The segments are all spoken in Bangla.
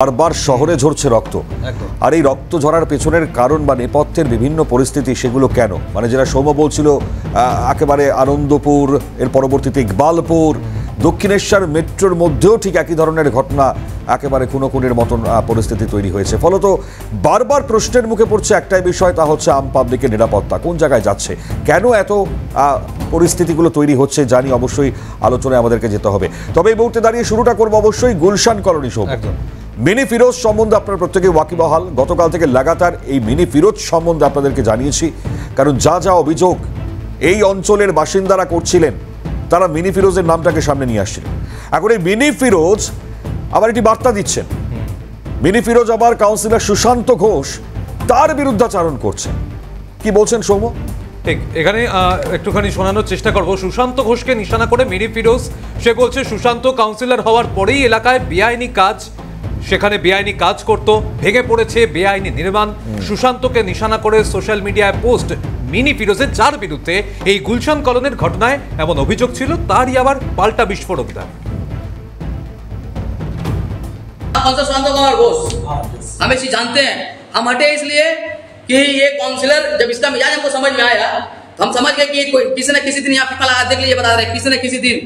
বারবার শহরে ঝরছে রক্ত, আর এই রক্ত ঝরার পেছনের কারণ বা নেপথ্যের বিভিন্ন পরিস্থিতি, সেগুলো কেন? মানে যেটা সৌম্য বলছিল, একেবারে আনন্দপুর, এর পরবর্তীতে ইকবালপুর, দক্ষিণেশ্বর মেট্রোর মধ্যেও ঠিক একই ধরনের ঘটনা, একেবারে খুনোখুনির মতন পরিস্থিতি তৈরি হয়েছে। ফলত বারবার প্রশ্নের মুখে পড়ছে একটাই বিষয়, তা হচ্ছে আম পাবলিকের নিরাপত্তা কোন জায়গায় যাচ্ছে, কেন এত পরিস্থিতিগুলো তৈরি হচ্ছে জানি, অবশ্যই আলোচনায় আমাদেরকে যেতে হবে। তবে এই মুহূর্তে দাঁড়িয়ে শুরুটা করবো অবশ্যই গুলশান কলোনি সৌম্য। মিনি ফিরোজ সম্বন্ধে আপনারা প্রত্যেকে ওয়াকিবহাল। গতকাল থেকে লাগাতার এই মিনি ফিরোজ সম্বন্ধে আপনাদেরকে জানিয়েছি, কারণ যা যা অভিযোগ এই অঞ্চলের বাসিন্দারা করছিলেন, তারা মিনি ফিরোজের নামটাকে সামনে নিয়ে আসছিলেন। এখন এই মিনি ফিরোজ আবার একটি বার্তা দিচ্ছেন, মিনি ফিরোজ আবার কাউন্সিলর সুশান্ত ঘোষ তার বিরুদ্ধাচারণ করছেন। কি বলছেন সৌম্য? ঠিক এখানে একটুখানি শোনানোর চেষ্টা করব। সুশান্ত ঘোষকে নিশানা করে মিনি ফিরোজ, সে বলছে সুশান্ত কাউন্সিলর হওয়ার পরেই এলাকায় বেআইনি কাজ, সেখানে বেআইনি কাজ করত, ভেঙে পড়েছে বেআইনি নির্মাণ। সুশান্তকে নিশানা করে সোশ্যাল মিডিয়ায় পোস্ট মিনি ফিরোজের, যার বিরুদ্ধে এই গুলশান কলোনির ঘটনায় এমন অভিযোগ ছিল, তারই আবার পাল্টা বিস্ফোরক দেয়। सुशांत कुमार घोष हम इसी जानते हैं, हम हटे इसलिए कि ये काउंसिलर, जब इसका मिजाज हमको समझ में आया तो हम समझ गए कि किसी न किसी दिन यहाँ फिक्का लगा, देख लीजिए बता रहे किसी न किसी दिन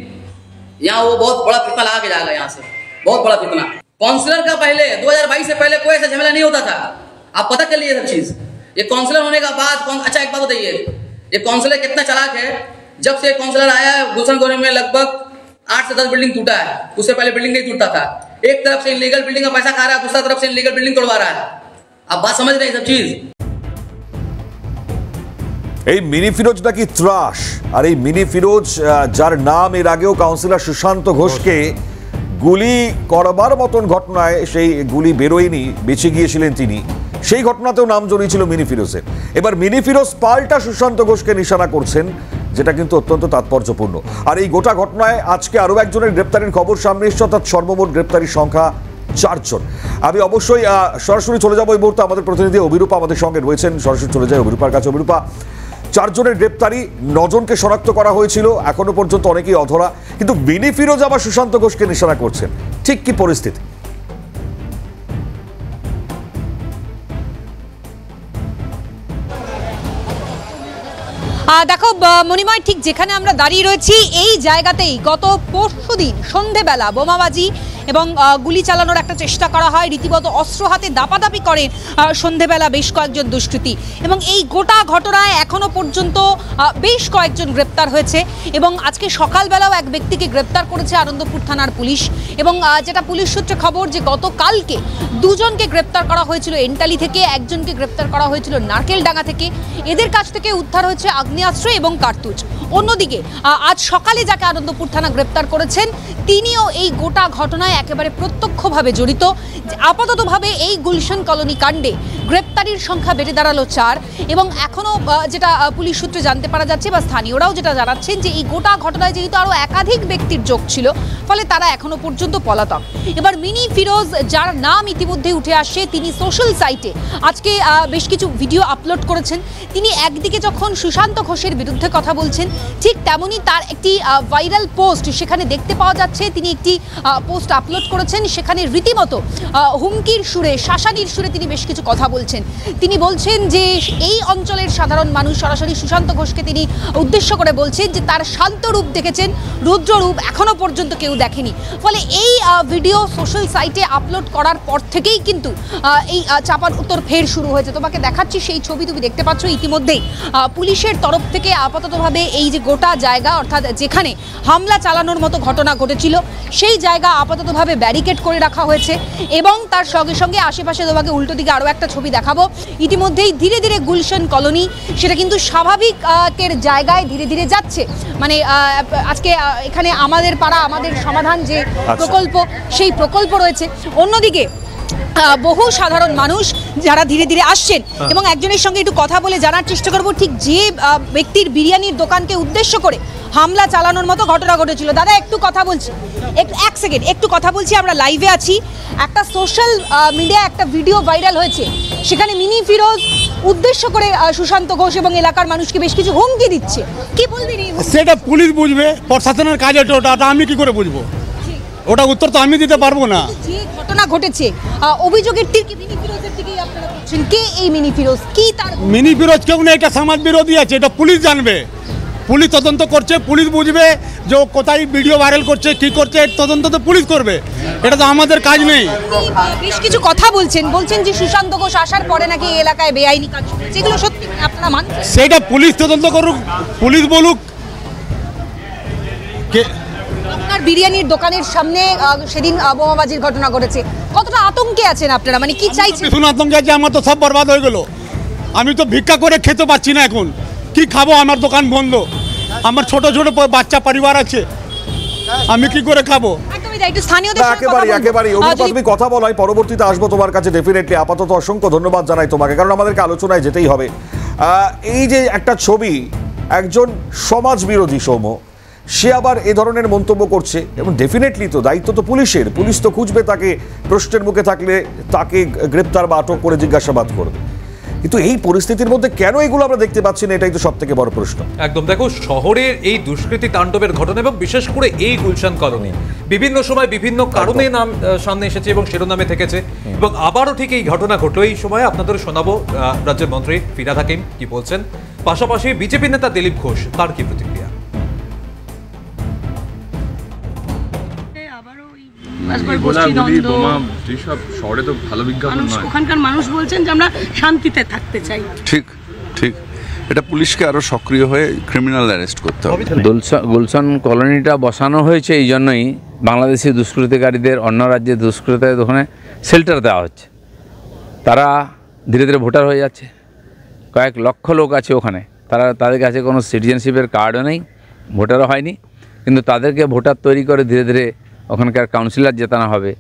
यहाँ वो बहुत बड़ा फिक्का लगा के जाएगा, यहाँ से बहुत बड़ा फितना। काउंसिलर का पहले 2022 से पहले कोई ऐसा झमेला नहीं होता था, आप पता कर लीजिए सब चीज। ये काउंसिलर होने का बाद, अच्छा एक बात बताइए, ये काउंसिलर कितना चालाक है। जब से काउंसिलर आया गुलशन कॉलोनी में लगभग 8 से 10 बिल्डिंग टूटा है, उससे पहले बिल्डिंग नहीं टूटता था। एक तरफ से इलीगल बिल्डिंग का पैसा खा रहा है, दूसरा तरफ से इलीगल बिल्डिंग तोड़वा रहा है। आप बात समझ रहे हैं सब चीज। এই মিনি ফিরোজ নাকি ত্রাস, আর এই মিনি ফিরোজ যার নাম এর আগেও কাউন্সিলর সুশান্ত ঘোষকে গুলি করবার মতন ঘটনায়, সেই গুলি বেরোয়নি, বেঁচে গিয়েছিলেন তিনি, সেই ঘটনাতেও নাম জড়িয়েছিল মিনি ফিরোজের। এবার মিনি ফিরোজ পাল্টা সুশান্ত ঘোষকে নিশানা করছেন, যেটা কিন্তু অত্যন্ত তাৎপর্যপূর্ণ। আর এই গোটা ঘটনায় আজকে আরও একজনের গ্রেপ্তারির খবর সামনে এসছে, অর্থাৎ সর্বমোট গ্রেপ্তারির সংখ্যা 4 জন। আমি অবশ্যই সরাসরি চলে যাবো এই মুহূর্তে, আমাদের প্রতিনিধি অভিরূপা আমাদের সঙ্গে রয়েছেন, সরাসরি চলে যায় অভিরূপার কাছে। অভিরূপা, 4 জনের গ্রেপ্তারি, 9 জনকে শনাক্ত করা হয়েছিল, এখনো পর্যন্ত অনেকেই অধরা, কিন্তু মিনি ফিরোজ আবার সুশান্ত ঘোষকে নিশানা করছেন, ঠিক কি পরিস্থিতি? দেখো মণিময়, ঠিক যেখানে আমরা দাঁড়িয়ে রয়েছি এই জায়গাতেই গত পরশুদিন সন্ধেবেলা বোমাবাজি এবং গুলি চালানোর একটা চেষ্টা করা হয়, রীতিমতো অস্ত্র হাতে দাপাদাপি করেন সন্ধেবেলা বেশ কয়েকজন দুষ্কৃতী, এবং এই গোটা ঘটনায় এখনো পর্যন্ত বেশ কয়েকজন গ্রেপ্তার হয়েছে। এবং আজকে সকালবেলাও এক ব্যক্তিকে গ্রেপ্তার করেছে আনন্দপুর থানার পুলিশ। এবং যেটা পুলিশ সূত্রে খবর, যে গতকালকে 2 জনকে গ্রেপ্তার করা হয়েছিল এন্টালি থেকে, একজনকে গ্রেপ্তার করা হয়েছিল নারকেলডাঙ্গা থেকে। এদের কাছ থেকে উদ্ধার হয়েছে আগ্নেয়াস্ত্র এবং কার্তুজ। অন্যদিকে আজ সকালে যাকে আনন্দপুর থানা গ্রেপ্তার করেছেন, তিনিও এই গোটা ঘটনায় একেবারে প্রত্যক্ষভাবে জড়িত। আপাততভাবে এই গুলশান কলোনি কাণ্ডে গ্রেপ্তারির সংখ্যা বেড়ে দাঁড়ালো 4। এবং এখনও যেটা পুলিশ সূত্রে জানতে পারা যাচ্ছে, বা স্থানীয়রাও যেটা জানাচ্ছেন, যে এই গোটা ঘটনায় যেহেতু আরও একাধিক ব্যক্তির যোগ ছিল, ফলে তারা এখনো পর্যন্ত পলাতক। এবার মিনি ফিরোজ, যার নাম ইতিমধ্যে উঠে আসছে, তিনি সোশ্যাল সাইটে আজকে বেশ কিছু ভিডিও আপলোড করেছেন। তিনি একদিকে যখন সুশান্ত ঘোষের বিরুদ্ধে কথা বলছেন, ঠিক তেমনই তার একটি ভাইরাল পোস্ট সেখানে দেখতে পাওয়া যাচ্ছে। তিনি একটি পোস্ট আপলোড করেছেন, সেখানে রীতিমতো হুমকির সুরে, শাসানির সুরে তিনি বেশ কিছু কথা বলছেন। তিনি বলছেন যে এই অঞ্চলের সাধারণ মানুষ, সরাসরি সুশান্ত ঘোষকে তিনি উদ্দেশ্য করে বলছেন যে তার শান্ত রূপ দেখেছেন, রুদ্র রূপ এখনো পর্যন্ত কেউ দেখেনি। ফলে এই ভিডিও সোশ্যাল সাইটে আপলোড করার পর থেকেই কিন্তু এই চাপার উত্তর ফের শুরু হয়েছে। তোমাকে দেখাচ্ছি সেই ছবি, তুমি দেখতে পাচ্ছ ইতিমধ্যেই পুলিশের তরফ থেকে আপাততভাবে এই যে গোটা জায়গা, অর্থাৎ যেখানে হামলা চালানোর মতো ঘটনা ঘটেছিল, সেই জায়গা আপাততভাবে ব্যারিকেড করে রাখা হয়েছে। এবং তার সঙ্গে সঙ্গে আশেপাশে তোমাকে উল্টো দিকে আরও একটা ছবি দেখাবো, ইতিমধ্যেই ধীরে ধীরে গুলশান কলোনি সেটা কিন্তু স্বাভাবিকের জায়গায় ধীরে ধীরে যাচ্ছে। মানে আজকে এখানে আমাদের পাড়া আমাদের সমাধান যে প্রকল্প, সেই প্রকল্প রয়েছে। অন্যদিকে বহু সাধারণ মানুষ যারা ধীরে ধীরে আসছেন, এবং একজনের সঙ্গে একটু কথা বলে জানার চেষ্টা করব, ঠিক যে ব্যক্তির বিরিয়ানির দোকানকে উদ্দেশ্য করে হামলা চালানোর মতো ঘটনা ঘটেছিল। দাদা একটু কথা বলছি, এক সেকেন্ড একটু কথা বলছি, আমরা লাইভে আছি। একটা সোশ্যাল মিডিয়ায় একটা ভিডিও ভাইরাল হয়েছে, সেখানে মিনি ফিরোজ উদ্দেশ্য করে সুশান্ত ঘোষ এবং এলাকার মানুষকে বেশ কিছু হুমকি দিচ্ছে। কি বলবেন? সেটা পুলিশ বুঝবে, প্রশাসনের কাজ এটা, আমি কি করে বুঝবো? ওটা উত্তর তো আমি দিতে পারবো না। যে ঘটনা ঘটেছে অভিযোগের তীর কি মিনি ফিরোজের দিকেই আপনারা বলছেন? কে এই মিনি ফিরোজ? কি তার মিনি ফিরোজ কেউ না, এটা সমাজ বিরোধী আছে, এটা পুলিশ জানবে, পুলিশ তদন্ত করছে, পুলিশ বুঝবে যে ও কোথায় ভিডিও ভাইরাল করছে, কি করছে, এর তদন্ত তো পুলিশ করবে, এটা তো আমাদের কাজ নেই। বেশ কিছু কথা বলছেন যে সুশান্ত ঘোষ আসার পরে নাকি এই এলাকায় বেআইনি কাজ হচ্ছে, এগুলো সত্যি আপনারা মানছেন? সেটা পুলিশ তদন্ত করুক, পুলিশ বলুক। আপনার বিরিয়ানির দোকানের সামনে সেদিন বোমাবাজির ঘটনা ঘটেছে, কতটা আতঙ্কে আছেন আপনারা, মানে কি চাইছেন? ভীষণ আতঙ্কে আছে, আমার তো সব বরবাদ হয়ে গেল, আমি তো ভিক্ষা করে খেতে পাচ্ছি না, এখন কি খাবো, আমার দোকান বন্ধ, আমার ছোট ছোট বাচ্চা পরিবার আছে, আমি কি করে খাবো? একেবারে তুমি কথা বলাই, পরবর্তীতে আসবো তোমার কাছে ডেফিনেটলি। আপাতত অসংখ্য ধন্যবাদ জানাই তোমাকে, কারণ আমাদেরকে আলোচনায় যেতেই হবে। এই যে একটা ছবি, একজন সমাজ বিরোধী সৌম্য, সে আবার এ ধরনের মন্তব্য করছে, এবং ডেফিনেটলি তো দায়িত্ব তো পুলিশের, পুলিশ তো খুঁজবে তাকে, প্রশ্নের মুখে থাকলে তাকে গ্রেপ্তার বা আটক করে জিজ্ঞাসাবাদ করবে। কিন্তু এই পরিস্থিতির মধ্যে কেন এগুলো আমরা দেখতে পাচ্ছি না, এটাই তো সব থেকে বড় প্রশ্ন। একদম, দেখো শহরের এই দুষ্কৃতী তাণ্ডবের ঘটনা এবং বিশেষ করে এই গুলশান কলোনি বিভিন্ন সময় বিভিন্ন কারণে নাম সামনে এসেছে এবং শিরোনামে থেকেছে, এবং আবারও ঠিক এই ঘটনা ঘটলো। এই সময় আপনাদের শোনাবো রাজ্যের মন্ত্রী ফিরহাদ হাকিম কি বলছেন, পাশাপাশি বিজেপি নেতা দিলীপ ঘোষ তার কি প্রতিক্রিয়া। শহরে তো ভালো বিজ্ঞাপন নয়, ওখানকার মানুষ বলছেন যে আমরা শান্তিতে থাকতে চাই। ঠিক ঠিক, এটা পুলিশকে আরো সক্রিয় হয়ে ক্রিমিনাল অ্যারেস্ট করতে হবে। গুলশান কলোনিটা বসানো হয়েছে এই জন্যই, বাংলাদেশি দুষ্কৃতিকারীদের, অন্য রাজ্যের দুষ্কৃতিকারীদের ওখানে শেল্টার দেওয়া হচ্ছে, তারা ধীরে ধীরে ভোটার হয়ে যাচ্ছে, কয়েক লক্ষ লোক আছে ওখানে, তাদের কাছে কোনো সিটিজেনশিপের কার্ডও নেই, ভোটারও হয়নি, কিন্তু তাদেরকে ভোটার তৈরি করে ধীরে ধীরে ওখানকার কাউন্সিলর জেতানো হবে,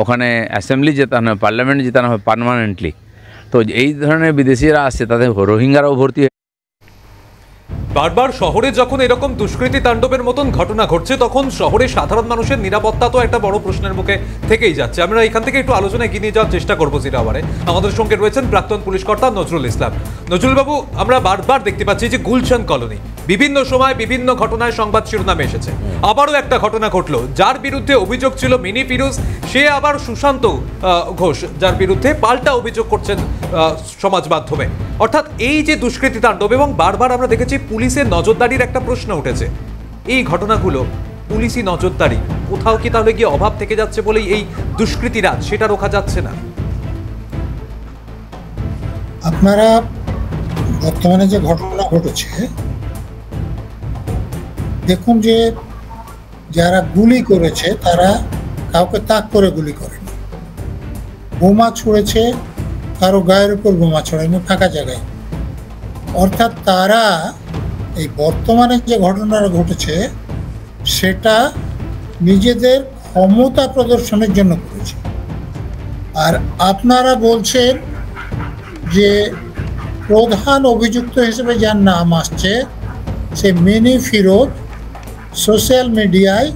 ওখানে অ্যাসেম্বলি জেতানো হবে, পার্লামেন্ট জেতানো হবে পার্মানেন্টলি। তো এই ধরনের বিদেশিরা আসছে, তাদের রোহিঙ্গারাও ভর্তি। বারবার শহরে যখন এরকম দুষ্কৃতী তাণ্ডবের মতন ঘটনা ঘটছে, তখন শহরে সাধারণ মানুষের নিরাপত্তা তো একটা বড় প্রশ্নের মুখে থেকেই যাচ্ছে। আমরা এখান থেকে একটু আলোচনা এগিয়ে নিয়ে যাওয়ার চেষ্টা করবো জিরাওয়ারে। আমাদের সঙ্গে রয়েছেন প্রাক্তন পুলিশ কর্তা নজরুল ইসলাম। নজরুল বাবু, আমরা বারবার দেখতে পাচ্ছি যে গুলশান কলোনি বিভিন্ন সময় বিভিন্ন ঘটনায় সংবাদ শিরোনামে এসেছে, আবারও একটা ঘটনা ঘটলো যার বিরুদ্ধে অভিযোগ ছিল মিনি ফিরোজ, সে আবার সুশান্ত ঘোষ, যার বিরুদ্ধে পাল্টা অভিযোগ করছেন সমাজ মাধ্যমে। অর্থাৎ এই যে দুষ্কৃতী তাণ্ডব, এবং বারবার আমরা দেখেছি পুলিশের নজরদারির একটা প্রশ্ন উঠেছে, এই ঘটনাগুলো পুলিশি নজরদারি কোথাও কি তাহলে গিয়ে অভাব থেকে যাচ্ছে বলেই এই দুষ্কৃতীরা সেটা রোখা যাচ্ছে না? আপনারা বর্তমানে যে ঘটনা ঘটেছে দেখুন, যে যারা গুলি করেছে তারা কাউকে তাক করে গুলি করেনি, বোমা ছুঁড়েছে, কারো গায়ের উপর বোমা ছড়ায়নি, ফাঁকা জায়গায়। অর্থাৎ তারা এই বর্তমানে যে ঘটনাটা ঘটেছে সেটা নিজেদের ক্ষমতা প্রদর্শনের জন্য করেছে। আর আপনারা বলছেন যে প্রধান অভিযুক্ত হিসেবে যার নাম আসছে সে মিনি ফিরোজ সোশ্যাল মিডিয়ায়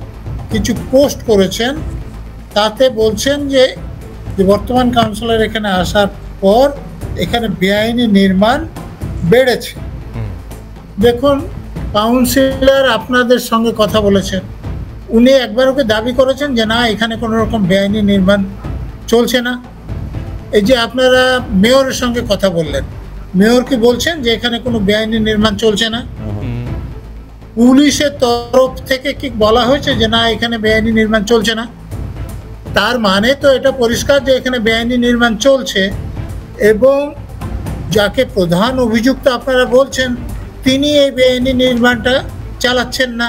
কিছু পোস্ট করেছেন, তাতে বলছেন যে বর্তমান কাউন্সিলর এখানে আসার পর এখানে বেআইনি নির্মাণ বেড়েছে। দেখুন, কাউন্সিলর আপনাদের সঙ্গে কথা বলেছেন, উনি একবার ওকে দাবি করেছেন যে না, এখানে কোনো রকম বেআইনি নির্মাণ চলছে না। এই যে আপনারা মেয়রের সঙ্গে কথা বললেন, মেয়র কি বলছেন যে এখানে কোনো বেআইনি নির্মাণ চলছে না? পুলিশের তরফ থেকে কি বলা হয়েছে যে না, এখানে বেআইনি নির্মাণ চলছে না? তার মানে তো এটা পরিষ্কার যে এখানে বেআইনি নির্মাণ চলছে, এবং যাকে প্রধান অভিযুক্ত আপনারা বলছেন তিনি এই বেআইনি নির্মাণটা চালাচ্ছেন না,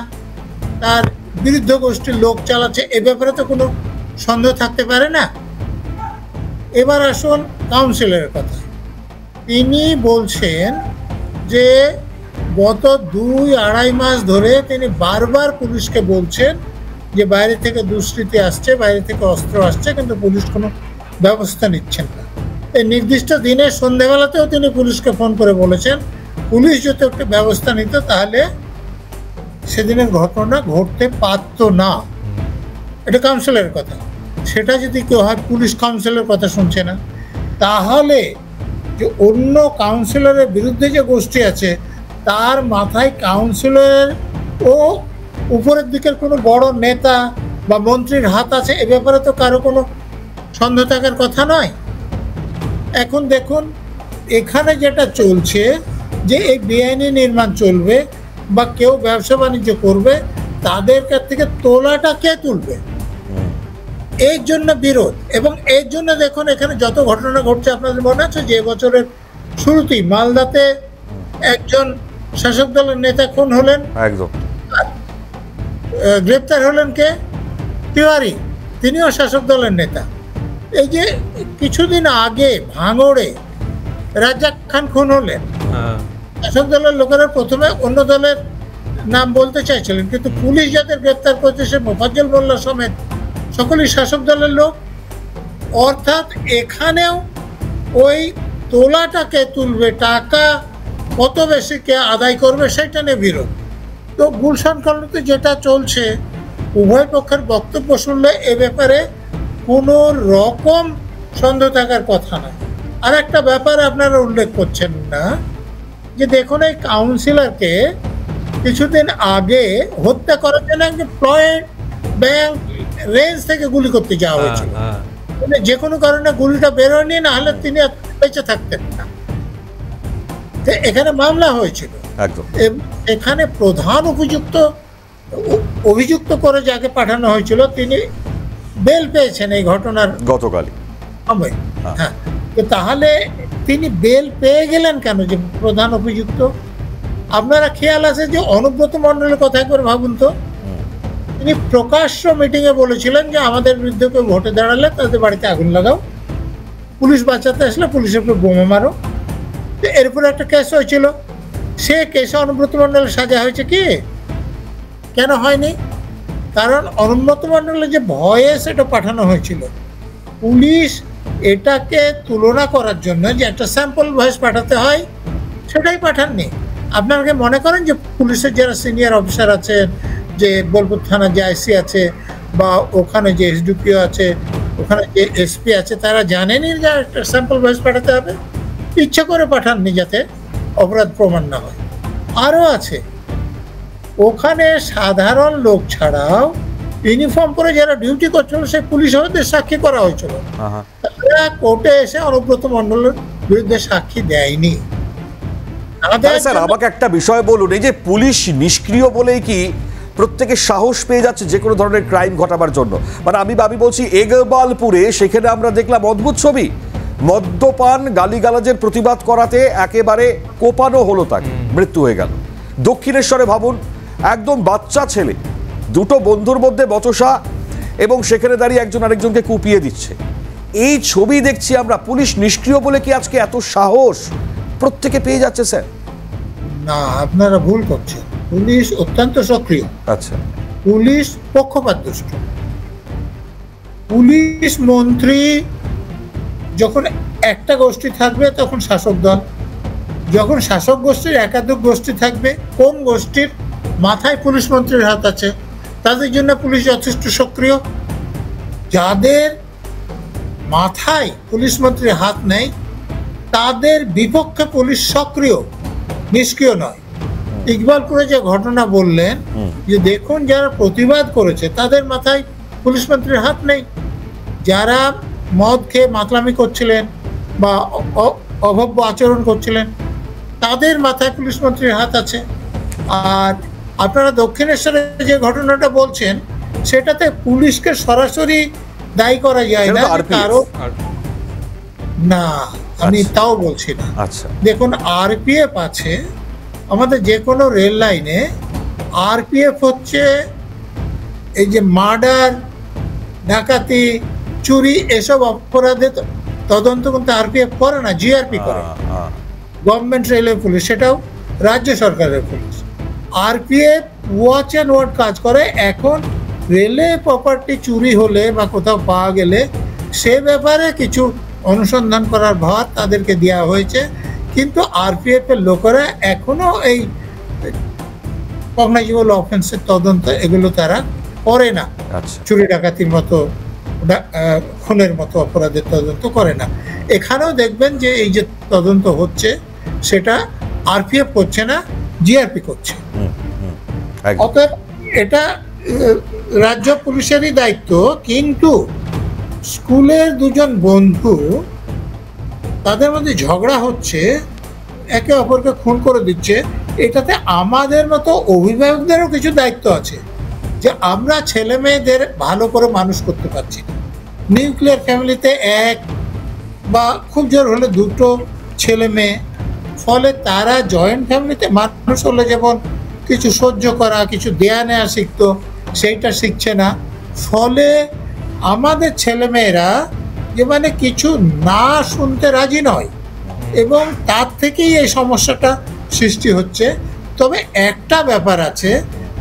তার বিরুদ্ধ গোষ্ঠীর লোক চালাচ্ছে, এ ব্যাপারে তো কোনো সন্দেহ থাকতে পারে না। এবার আসুন কাউন্সিলরের কথা। তিনি বলছেন যে গত 2-2.5 মাস ধরে তিনি বারবার পুলিশকে বলছেন যে বাইরে থেকে দুষ্কৃতী আসছে, বাইরে থেকে অস্ত্র আসছে, কিন্তু পুলিশ কোনো ব্যবস্থা নিচ্ছেন না। এই নির্দিষ্ট দিনে সন্ধ্যেবেলাতেও তিনি পুলিশকে ফোন করে বলেছেন পুলিশ যদি একটা ব্যবস্থা নিত তাহলে সেদিনের ঘটনা ঘটতে পারত না। এটা কাউন্সিলরের কথা। সেটা যদি কেউ হয়, পুলিশ কাউন্সিলরের কথা শুনছে না, তাহলে যে অন্য কাউন্সিলরের বিরুদ্ধে যে গোষ্ঠী আছে তার মাথায় কাউন্সিলর ও উপরের দিকের কোনো বড় নেতা বা মন্ত্রীর হাত আছে, এ ব্যাপারে তো কারো কোনো সন্দেহ থাকার কথা নয়। এখন দেখুন এখানে যেটা চলছে যে এই বেআইনি নির্মাণ চলবে বা কেউ ব্যবসা বাণিজ্য করবে, তাদের কাছ থেকে তোলাটা কে তুলবে, এর জন্য বিরোধ। এবং এর জন্য দেখুন এখানে যত ঘটনা ঘটছে, আপনাদের মনে আছে যে বছরের শুরুতেই মালদাতে একজন শাসক দলের নেতা খুন হলেন, একদম গ্রেপ্তার হলেন কে, তিওয়ারি, তিনিও শাসক দলের নেতা। এই যে কিছুদিন আগে ভাঙড়ে রাজ্জাক খান খুন হলেন, শাসক দলের লোকেরা প্রথমে অন্য দলের নাম বলতে চাইছিলেন, কিন্তু পুলিশ যাদের গ্রেপ্তার করেছে সে মোফাজ্জল মোল্লা সমেত সকলেই শাসক দলের লোক। অর্থাৎ এখানেও ওই তোলাটাকে তুলবে, টাকা কত বেশি কে আদায় করবে সেটা নিয়ে বিরোধ। তো গুলশান কলোনিতে যেটা চলছে, উভয় পক্ষের বক্তব্য শুনলে এ ব্যাপারে কোনো রকম সন্দেহ থাকার কথা নয়। আর একটা ব্যাপার আপনারা উল্লেখ করছেন না, যে দেখুন এই কাউন্সিলরকে কিছুদিন আগে হত্যা করার জন্য পয়েন্ট ব্যাংক রেঞ্জ থেকে গুলি করতে যাওয়া হয়েছিল। মানে যে কোনো কারণে গুলিটা বেরোয়নি, না হলে তিনি বেঁচে থাকতেন না। এখানে মামলা হয়েছিল, এখানে প্রধান অভিযুক্ত করে যাকে পাঠানো হয়েছিল তিনি বেল পেয়েছেন এই ঘটনার গতকালই। হ্যাঁ, তাহলে তিনি বেল পেয়ে গেলেন কেন যে প্রধান অভিযুক্ত? আপনারা খেয়াল আছে যে অনুব্রত মণ্ডলের কথা একবার ভাবুন তো, তিনি প্রকাশ্য মিটিংয়ে বলেছিলেন যে আমাদের বিরুদ্ধে কেউ ভোটে দাঁড়ালে তাদের বাড়িতে আগুন লাগাও, পুলিশ বাঁচাতে আসলে পুলিশের উপর বোমা মারো। এরপর একটা কেস হয়েছিল, সে কেসে অনুব্রত মণ্ডলের সাজা হয়েছে কি? কেন হয়নি? কারণ অনুব্রত মণ্ডলের যে ভয়ে সেটা পাঠানো হয়েছিল, পুলিশ এটাকে তুলনা করার জন্য যে একটা স্যাম্পল ভয়েস পাঠাতে হয় সেটাই পাঠাননি। আপনারা মনে করেন যে পুলিশের যারা সিনিয়র অফিসার আছেন, যে বোলপুর থানার যে আইসি আছে বা ওখানে যে এসডিপিও আছে, ওখানে যে এসপি আছে, তারা জানেনই যে একটা স্যাম্পল ভয়েস পাঠাতে হবে? ইচ্ছা করে পাঠাননি যাতে অপরাধ প্রমাণ না হয়। আরও আছে, ওখানে সাধারণ লোক ছাড়াও ইউনিফর্ম পরে যারা ডিউটি করছিল সেই পুলিশ আমাদের সাক্ষী করা হয়েছিল, তারা কোর্টে এসে অনুব্রত মণ্ডলের বিরুদ্ধে সাক্ষী দেয়নি। স্যার আমাকে একটা বিষয় বলুন, এই যে পুলিশ নিষ্ক্রিয় বলেই কি প্রত্যেকে সাহস পেয়ে যাচ্ছে যে কোনো ধরনের ক্রাইম ঘটাবার জন্য? মানে আমি বলছি ইকবালপুরে সেখানে আমরা দেখলাম অদ্ভুত ছবি, মদ্যপান গালিগালাজের প্রতিবাদ করাতে একেবারে কোপানো হলো, তাকে মৃত্যু হয়ে গেল। দক্ষিণেশ্বরে ভাবুন, একদম বাচ্চা ছেলে, দুটো বন্ধুর মধ্যে বচসা এবং সেখানে দাঁড়িয়ে একজন আরেকজনকে কুপিয়ে দিচ্ছে। এই ছবি দেখছি আমরা। পুলিশ নিষ্ক্রিয় বলে কি আজকে এত সাহস প্রত্যেকে পেয়ে যাচ্ছে? স্যার না, আপনারা ভুল করছেন। পুলিশ অত্যন্ত সক্রিয়। আচ্ছা, পুলিশ পক্ষপাতদুষ্ট। পুলিশ মন্ত্রী যখন একটা গোষ্ঠী থাকবে তখন শাসক দল, যখন শাসক গোষ্ঠীর একাধিক গোষ্ঠী থাকবে, কোন গোষ্ঠীর মাথায় পুলিশ মন্ত্রীর হাত আছে তাদের জন্য পুলিশ যথেষ্ট সক্রিয়। যাদের মাথায় পুলিশ মন্ত্রীর হাত নেই তাদের বিপক্ষে পুলিশ সক্রিয়, নিষ্ক্রিয় নয়। ইকবালপুরে যে ঘটনা বললেন, যে দেখুন যারা প্রতিবাদ করেছে তাদের মাথায় পুলিশ মন্ত্রীর হাত নেই। যারা মদ খেয়ে মাতলামি করছিলেন বা অভব্য আচরণ করছিলেন তাদের মাথায় পুলিশ মন্ত্রীর হাত আছে। আর আপনারা দক্ষিণেশ্বরে যে ঘটনাটা বলছেন সেটাতে পুলিশকে সরাসরি দায়ী করা যায় না, কারণ না, আমি তাও বলছি না। দেখুন আরপিএফ আছে আমাদের যে কোনো রেল লাইনে। আরপিএফ হচ্ছে এই যে মার্ডার, ডাকাতি, চুরি এসব অপরাধে তদন্ত কিন্তু আরপিএফ করে না, জিআরপি করে, গভর্নমেন্ট রেলওয়ে পুলিশ, সেটাও রাজ্য সরকারের police. RPF watch and ward কাজ করে। এখন রেলে প্রপার্টি চুরি হলে বা কোথাও পাওয়া গেলে সে ব্যাপারে কিছু অনুসন্ধান করার ভার তাদেরকে দেওয়া হয়েছে, কিন্তু আরপিএফ এর লোকেরা এখনো এই কগনাইজেবল অফেন্সের তদন্ত এগুলো তারা করে না। চুরি ডাকাতির মতো, খুনের মতো অপরাধের তদন্ত করে না। এখানেও দেখবেন যে এই যে তদন্ত হচ্ছে সেটা আরপিএফ করছে না, জিআরপি করছে। অতএব এটা রাজ্য পুলিশেরই দায়িত্ব, কিন্তু স্কুলের দুজন বন্ধু তাদের মধ্যে ঝগড়া হচ্ছে, একে অপরকে খুন করে দিচ্ছে, এটাতে আমাদের মতো অভিভাবকদেরও কিছু দায়িত্ব আছে যে আমরা ছেলে মেয়েদের ভালো করে মানুষ করতে পারছি না। নিউক্লিয়ার ফ্যামিলিতে এক বা খুব জোর হলে দুটো ছেলে মেয়ে, ফলে তারা জয়েন্ট ফ্যামিলিতে মানুষ হলে যেমন কিছু সহ্য করা, কিছু দেয়া নেওয়া শিখতো, সেইটা শিখছে না। ফলে আমাদের ছেলেমেয়েরা যে মানে কিছু না শুনতে রাজি নয়, এবং তার থেকেই এই সমস্যাটা সৃষ্টি হচ্ছে। তবে একটা ব্যাপার আছে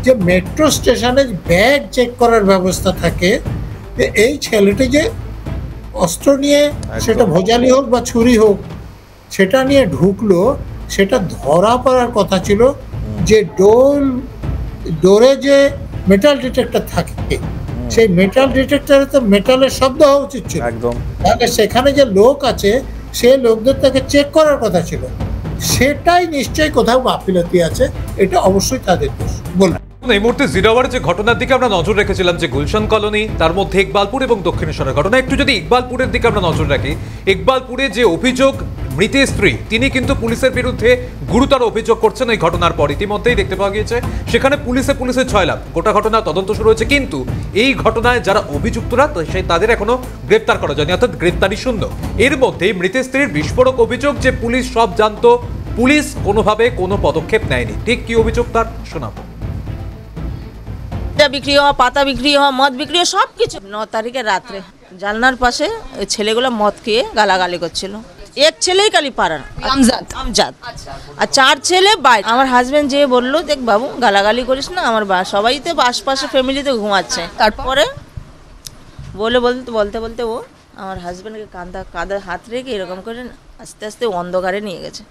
যে মেট্রো স্টেশনে ব্যাগ চেক করার ব্যবস্থা থাকে, যে এই ছেলেটি যে অস্ত্র নিয়ে, সেটা ভোজালি হোক বা ছুরি হোক, সেটা নিয়ে ঢুকলো, সেটা ধরা পড়ার কথা ছিল। যে ডোরে যে মেটাল ডিটেক্টর থাকে, সেই মেটাল ডিটেক্টরে তো মেটালের শব্দ হওয়া উচিত ছিল একদম। তাহলে সেখানে যে লোক আছে, সে লোকদের তাকে চেক করার কথা ছিল, সেটাই নিশ্চয়ই কোথাও গাফিলতি আছে। এটা অবশ্যই তাদের দোষ বলুন। এই মুহূর্তে জিরাওয়ার যে ঘটনার দিকে আমরা নজর রেখেছিলাম, যে গুলশান কলোনি, তার মধ্যে ইকবালপুর এবং দক্ষিণেশ্বরের ঘটনা, একটু যদি ইকবালপুরের দিকে আমরা নজর রাখি, ইকবালপুরে যে অভিযোগ মৃতের স্ত্রী, তিনি কিন্তু পুলিশের বিরুদ্ধে গুরুতর অভিযোগ করছেন এই ঘটনার পর। ইতিমধ্যেই দেখতে পাওয়া গিয়েছে সেখানে পুলিশের ছয়লাভ, গোটা ঘটনা তদন্ত শুরু হয়েছে, কিন্তু এই ঘটনায় যারা অভিযুক্তরা তাদের এখনো গ্রেপ্তার করা যায়নি, অর্থাৎ গ্রেপ্তারি শূন্য। এর মধ্যেই মৃতের স্ত্রীর বিস্ফোরক অভিযোগ যে পুলিশ সব জানতো, পুলিশ কোনোভাবে কোনো পদক্ষেপ নেয়নি। ঠিক কি অভিযোগ তার শোনাবো। বিক্রি হওয়া, পাতা বিক্রি হওয়া, মদ বিক্রি হওয়া, সব কিছু। 9 তারিখে রাত্রে জানলার পাশে ওই ছেলেগুলো মদ খেয়ে গালাগালি করছিল। এক ছেলেই কালি পাড়ার আমজাদ, আর 4 ছেলে বাইরে। আমার হাজবেন্ড যে বললো, দেখ বাবু গালাগালি করিস না, আমার সবাই তো আশপাশে ফ্যামিলিতে ঘুমাচ্ছে। তারপরে বলতে বলতে ও আমার হাজবেন্ডকে কাঁধে হাত রেখে এরকম করে আস্তে আস্তে অন্ধকারে নিয়ে গেছে।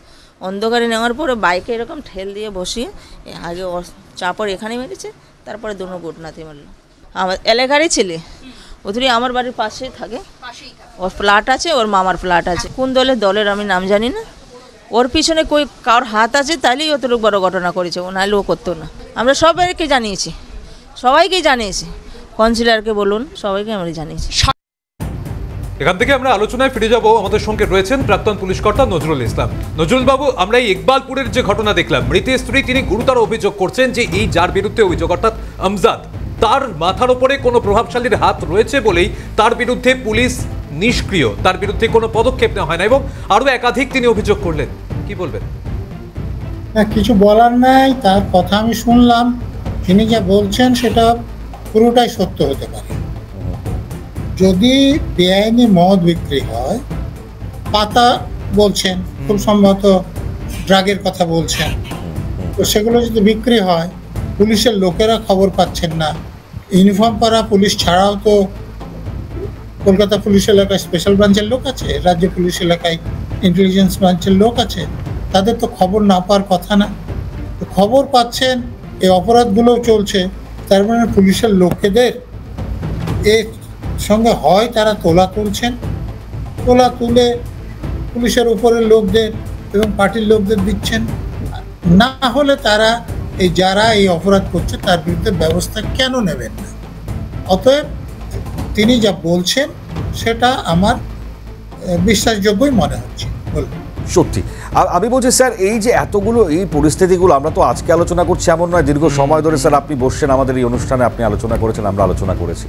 অন্ধকারে নেওয়ার পরে বাইকে এরকম ঠেল দিয়ে বসিয়ে আগে চাপড় এখানে মেরেছে, তারপরে দুটো ঘটনাতে মারলো। আমার এলাকারই ছেলে, ওদের আমার বাড়ির পাশেই থাকে, ওর ফ্ল্যাট আছে, ওর মামার ফ্ল্যাট আছে। কোন দলের আমি নাম জানি না। ওর পিছনে কারোর হাত আছে, তাইলেই অতটুকু বড় ঘটনা করেছে, ও নাহলে ও করতো না। আমরা সবাইকে জানিয়েছি, কাউন্সিলরকে বলুন, সবাইকে আমরা জানিয়েছি। এখান থেকে আমরা আলোচনায় ফিরে যাব। আমাদের সঙ্গে রয়েছেন প্রাক্তন পুলিশ কর্তা নজরুল ইসলাম। নজরুল বাবু, আমরা এই ইকবালপুরের যে ঘটনা দেখলাম, মৃতের স্ত্রী তিনি গুরুতর অভিযোগ করছেন যে এই যার বিরুদ্ধে অভিযোগ, অর্থাৎ আমজাদ, তার মাথার উপরে কোনো প্রভাবশালীর হাত রয়েছে বলেই তার বিরুদ্ধে পুলিশ নিষ্ক্রিয়, তার বিরুদ্ধে কোনো পদক্ষেপ নেওয়া হয় না, এবং আরো একাধিক তিনি অভিযোগ করলেন। কি বলবেন? কিছু বলার নাই, তার কথা আমি শুনলাম। তিনি যা বলছেন সেটা পুরোটাই সত্য হতে পারে। যদি বেআইনি মদ বিক্রি হয়, পাতা বলছেন, খুব সম্ভবত ড্রাগের কথা বলছেন, তো সেগুলো যদি বিক্রি হয়, পুলিশের লোকেরা খবর পাচ্ছেন না। ইউনিফর্ম পরা পুলিশ ছাড়াও তো কলকাতা পুলিশ এলাকায় স্পেশাল ব্রাঞ্চের লোক আছে, রাজ্য পুলিশ এলাকায় ইন্টেলিজেন্স ব্রাঞ্চের লোক আছে, তাদের তো খবর না পাওয়ার কথা না। তো খবর পাচ্ছেন, এই অপরাধগুলোও চলছে, তার মানে পুলিশের লোকেদের এর সঙ্গে হয় তারা তোলা তুলে পুলিশের উপরের লোকদের এবং পার্টির লোকদের দিচ্ছেন, না হলে তারা যারা এই অপরাধ করছে তার বিরুদ্ধে ব্যবস্থা কেন নেবেন না? অতএব তিনি যা বলছেন সেটা আমার বিশ্বাসযোগ্যই মনে হচ্ছে। বলুন। সত্যি আমি বলছি স্যার, এই যে এতগুলো এই পরিস্থিতিগুলো আমরা তো আজকে আলোচনা করছি এমন নয়, দীর্ঘ সময় ধরে স্যার আপনি বসছেন আমাদের এই অনুষ্ঠানে, আপনি আলোচনা করেছেন, আমরা আলোচনা করেছি,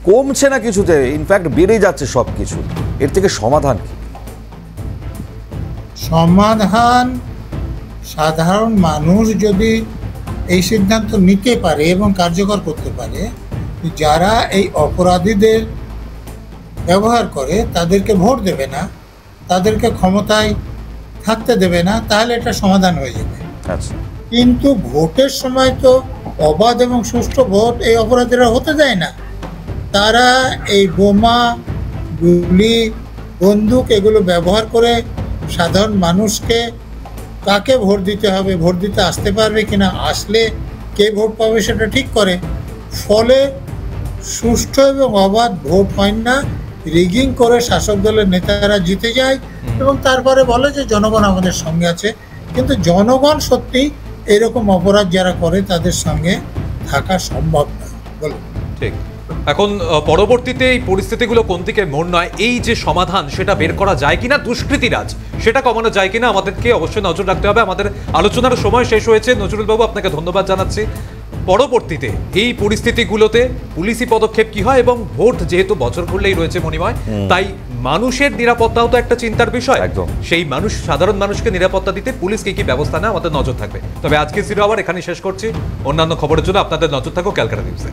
কমছে না কিছুতে, ইনফ্যাক্ট বেড়ে যাচ্ছে সব কিছু। এর থেকে সমাধান কি? সমাধান সাধারণ মানুষ যদি এই সিদ্ধান্ত নিতে পারে এবং কার্যকর করতে পারে, যারা এই অপরাধীদের ব্যবহার করে তাদেরকে ভোট দেবে না, তাদেরকে ক্ষমতায় থাকতে দেবে না, তাহলে এটা সমাধান হয়ে যাবে। কিন্তু ভোটের সময় তো অবাধ এবং সুষ্ঠু ভোট এই অপরাধীরা হতে দেয় না। তারা এই বোমা, গুলি, বন্দুক এগুলো ব্যবহার করে সাধারণ মানুষকে কাকে ভোট দিতে হবে, ভোট দিতে আসতে পারবে কিনা, আসলে কে ভোট পাবে সেটা ঠিক করে। ফলে সুষ্ঠু এবং অবাধ ভোট হয় না, রিগিং করে শাসক দলের নেতারা জিতে যায় এবং তারপরে বলে যে জনগণ আমাদের সঙ্গে আছে। কিন্তু জনগণ সত্যি এরকম অপরাধ যারা করে তাদের সঙ্গে থাকা সম্ভব নয়। বলুন। ঠিক। এখন পরবর্তীতে এই পরিস্থিতিগুলো কোন দিকে মোড় নয়, এই যে সমাধান সেটা বের করা যায় কিনা, দুষ্কৃতিরাজ সেটা কমানো যায় কিনা, আমাদেরকে অবশ্যই নজর রাখতে হবে। আমাদের আলোচনার সময় শেষ হয়েছে। নজরুল বাবু, আপনাকে ধন্যবাদ জানাচ্ছি। পরবর্তীতে এই পরিস্থিতিগুলোতে পুলিশি পদক্ষেপ কি হয়, এবং ভোট যেহেতু বছর ঘুরলেই রয়েছে মণিময়, তাই মানুষের নিরাপত্তাও তো একটা চিন্তার বিষয়। একদম। সেই মানুষ, সাধারণ মানুষকে নিরাপত্তা দিতে পুলিশ কি ব্যবস্থা নেয়, আমাদের নজর থাকবে। তবে আজকে জিরো আওয়ার এখানে শেষ করছি। অন্যান্য খবরের জন্য আপনাদের নজর থাকুক ক্যালকাটা নিউজে।